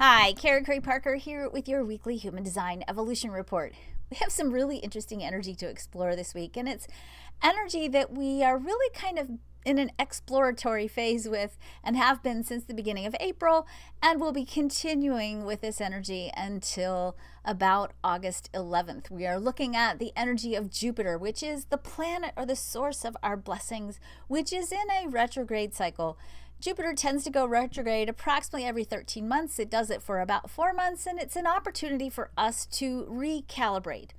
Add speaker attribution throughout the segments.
Speaker 1: Hi, Kara Curry Parker here with your weekly Human Design Evolution Report. We have some really interesting energy to explore this week, and it's energy that we are really kind of in an exploratory phase with and have been since the beginning of April, and we'll be continuing with this energy until about August 11th. We are looking at the energy of Jupiter, which is the planet or the source of our blessings, which is in a retrograde cycle. Jupiter tends to go retrograde approximately every 13 months. It does it for about 4 months, and it's an opportunity for us to recalibrate.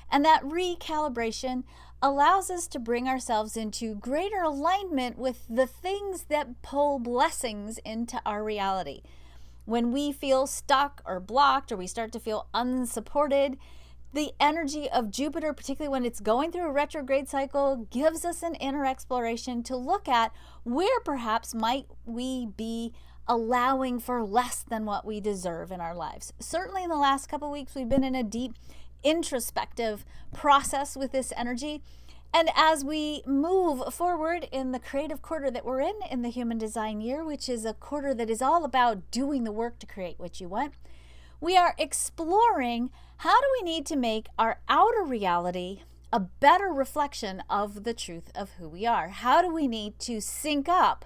Speaker 1: And that recalibration allows us to bring ourselves into greater alignment with the things that pull blessings into our reality. When we feel stuck or blocked, or we start to feel unsupported, the energy of Jupiter, particularly when it's going through a retrograde cycle, gives us an inner exploration to look at where perhaps might we be allowing for less than what we deserve in our lives. Certainly in the last couple of weeks, we've been in a deep introspective process with this energy. And as we move forward in the creative quarter that we're in the human design year, which is a quarter that is all about doing the work to create what you want, we are exploring how do we need to make our outer reality a better reflection of the truth of who we are? How do we need to sync up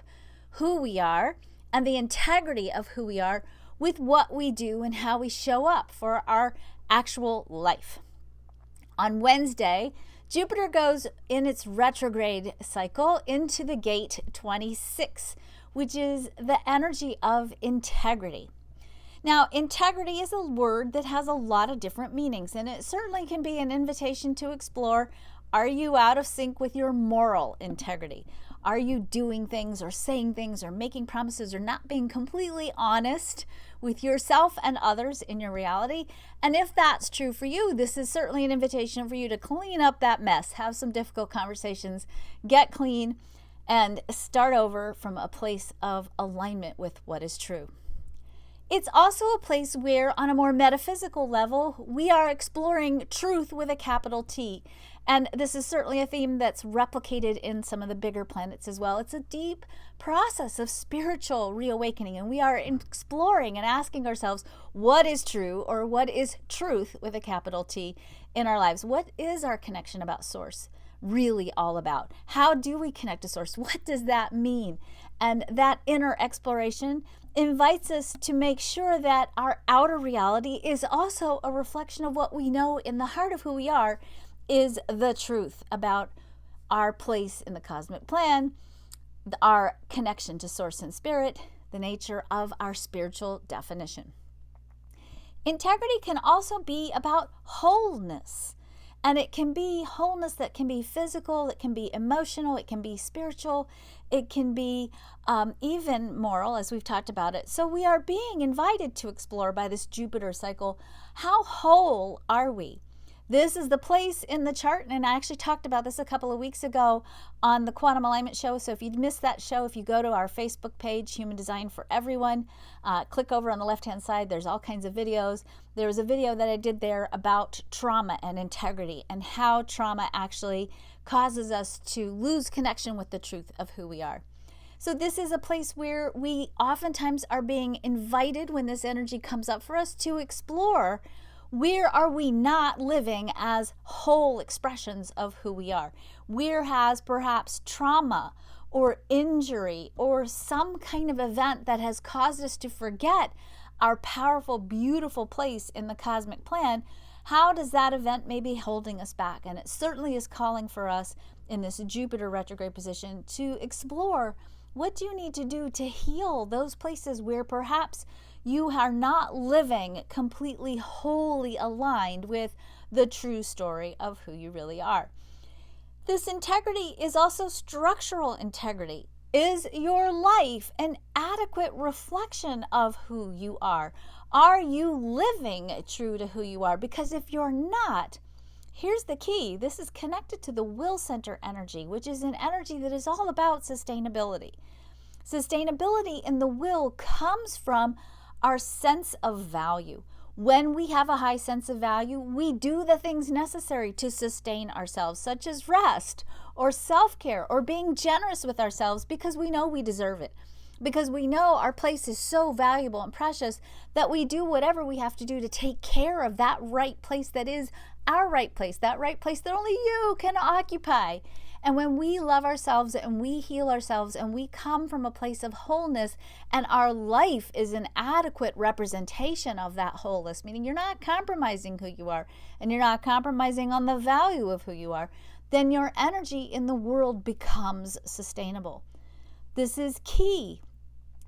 Speaker 1: who we are and the integrity of who we are with what we do and how we show up for our actual life? On Wednesday, Jupiter goes in its retrograde cycle into the gate 26, which is the energy of integrity. Now, integrity is a word that has a lot of different meanings, and it certainly can be an invitation to explore, are you out of sync with your moral integrity? Are you doing things or saying things or making promises or not being completely honest with yourself and others in your reality? And if that's true for you, this is certainly an invitation for you to clean up that mess, have some difficult conversations, get clean, and start over from a place of alignment with what is true. It's also a place where, on a more metaphysical level, we are exploring truth with a capital T. And this is certainly a theme that's replicated in some of the bigger planets as well. It's a deep process of spiritual reawakening, and we are exploring and asking ourselves what is true or what is truth with a capital T in our lives. What is our connection about Source really all about? How do we connect to Source? What does that mean? And that inner exploration invites us to make sure that our outer reality is also a reflection of what we know in the heart of who we are is the truth about our place in the cosmic plan, our connection to Source and Spirit, the nature of our spiritual definition. Integrity can also be about wholeness. And it can be wholeness that can be physical, it can be emotional, it can be spiritual, it can be even moral, as we've talked about it. So we are being invited to explore by this Jupiter cycle, how whole are we? This is the place in the chart, and I actually talked about this a couple of weeks ago on the Quantum Alignment Show. So if you'd missed that show, if you go to our Facebook page, Human Design for Everyone, click over on the left-hand side. There's all kinds of videos. There was a video that I did there about trauma and integrity and how trauma actually causes us to lose connection with the truth of who we are. So this is a place where we oftentimes are being invited when this energy comes up for us to explore where are we not living as whole expressions of who we are? Where has perhaps trauma or injury or some kind of event that has caused us to forget our powerful, beautiful place in the cosmic plan? How does that event maybe holding us back? And it certainly is calling for us in this Jupiter retrograde position to explore what do you need to do to heal those places where perhaps you are not living completely wholly aligned with the true story of who you really are. This integrity is also structural integrity. Is your life an adequate reflection of who you are? Are you living true to who you are? Because if you're not, here's the key. This is connected to the will center energy, which is an energy that is all about sustainability. Sustainability in the will comes from our sense of value. When we have a high sense of value, we do the things necessary to sustain ourselves, such as rest or self-care or being generous with ourselves because we know we deserve it. because we know our place is so valuable and precious that we do whatever we have to do to take care of that right place that is our right place, that right place that only you can occupy. And when we love ourselves and we heal ourselves and we come from a place of wholeness, and our life is an adequate representation of that wholeness, meaning you're not compromising who you are and you're not compromising on the value of who you are, then your energy in the world becomes sustainable. This is key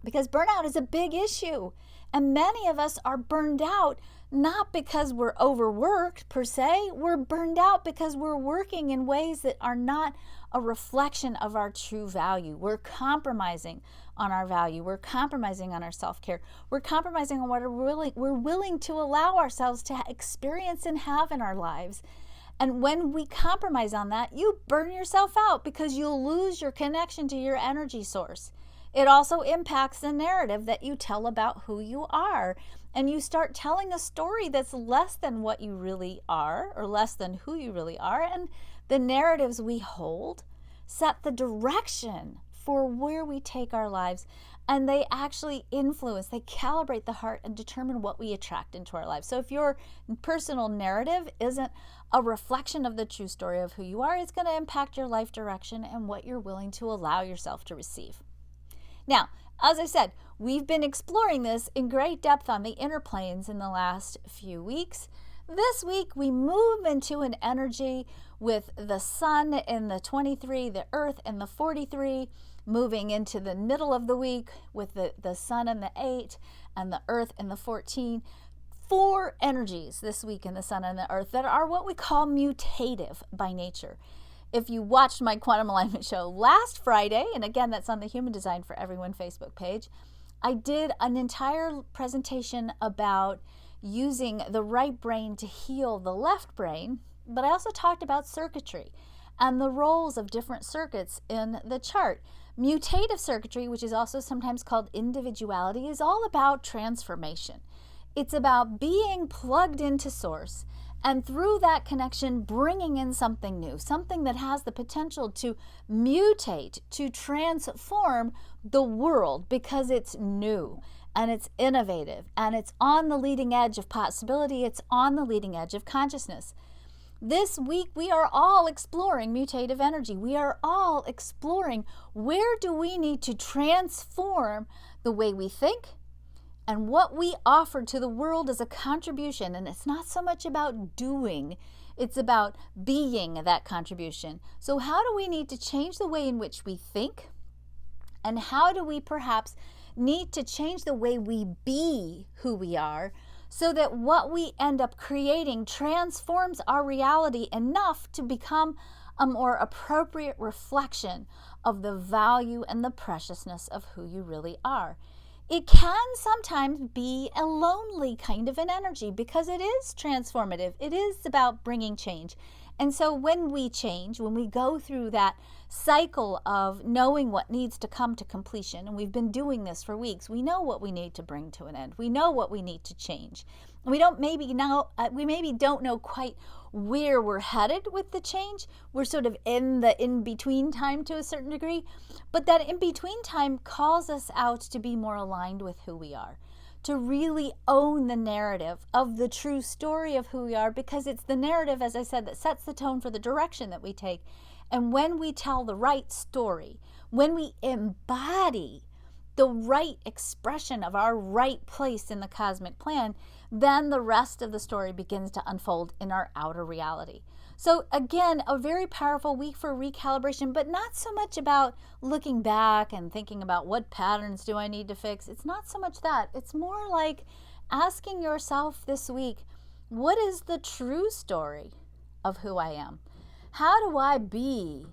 Speaker 1: because burnout is a big issue. And many of us are burned out not because we're overworked per se. We're burned out because we're working in ways that are not a reflection of our true value. We're compromising on our value. We're compromising on our self-care. We're compromising on what we're willing to allow ourselves to experience and have in our lives. And when we compromise on that, you burn yourself out because you'll lose your connection to your energy source. It also impacts the narrative that you tell about who you are. And you start telling a story that's less than what you really are or less than who you really are. And the narratives we hold set the direction for where we take our lives. And they actually influence, they calibrate the heart and determine what we attract into our lives. So if your personal narrative isn't a reflection of the true story of who you are, it's going to impact your life direction and what you're willing to allow yourself to receive. Now, as I said, we've been exploring this in great depth on the inner planes in the last few weeks. This week, we move into an energy with the sun in the 23, the earth in the 43, moving into the middle of the week with the sun in the 8 and the earth in the 14. 4 energies this week in the sun and the earth that are what we call mutative by nature. If you watched my Quantum Alignment show last Friday, and again, that's on the Human Design for Everyone Facebook page, I did an entire presentation about using the right brain to heal the left brain, but I also talked about circuitry and the roles of different circuits in the chart. Mutative circuitry, which is also sometimes called individuality, is all about transformation. It's about being plugged into source and through that connection bringing in something new, something that has the potential to mutate, to transform the world because it's new and it's innovative and it's on the leading edge of possibility, it's on the leading edge of consciousness. This week we are all exploring mutative energy. We are all exploring where do we need to transform the way we think, and what we offer to the world as a contribution. And it's not so much about doing, it's about being that contribution. So how do we need to change the way in which we think? And how do we perhaps need to change the way we be who we are so that what we end up creating transforms our reality enough to become a more appropriate reflection of the value and the preciousness of who you really are? It can sometimes be a lonely kind of an energy because it is transformative. It is about bringing change. And so when we change, when we go through that cycle of knowing what needs to come to completion, and we've been doing this for weeks, we know what we need to bring to an end. We know what we need to change. We maybe don't know quite where we're headed with the change. We're sort of in the in-between time to a certain degree, but that in-between time calls us out to be more aligned with who we are, to really own the narrative of the true story of who we are, because it's the narrative, as I said, that sets the tone for the direction that we take. And when we tell the right story, when we embody the right expression of our right place in the cosmic plan, then the rest of the story begins to unfold in our outer reality. So again, a very powerful week for recalibration, but not so much about looking back and thinking about what patterns do I need to fix. It's not so much that. It's more like asking yourself this week, what is the true story of who I am? How do I be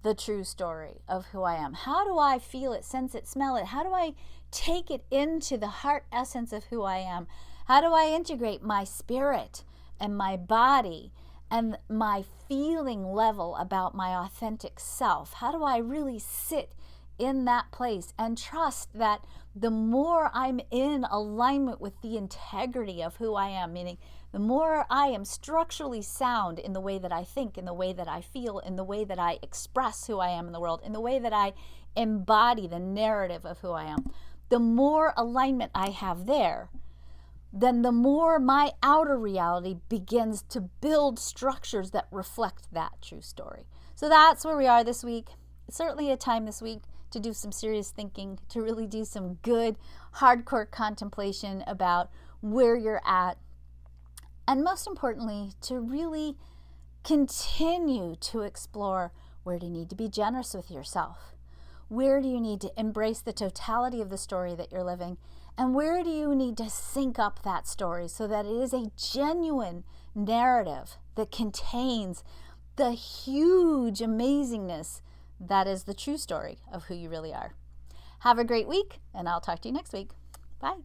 Speaker 1: the true story of who I am? How do I feel it, sense it, smell it? How do I take it into the heart essence of who I am? How do I integrate my spirit and my body and my feeling level about my authentic self? How do I really sit in that place and trust that the more I'm in alignment with the integrity of who I am, meaning the more I am structurally sound in the way that I think, in the way that I feel, in the way that I express who I am in the world, in the way that I embody the narrative of who I am, the more alignment I have there, then the more my outer reality begins to build structures that reflect that true story. So that's where we are this week. It's certainly a time this week to do some serious thinking, to really do some good, hardcore contemplation about where you're at, and most importantly, to really continue to explore, where do you need to be generous with yourself? Where do you need to embrace the totality of the story that you're living? And where do you need to sync up that story so that it is a genuine narrative that contains the huge amazingness that is the true story of who you really are? Have a great week, and I'll talk to you next week. Bye.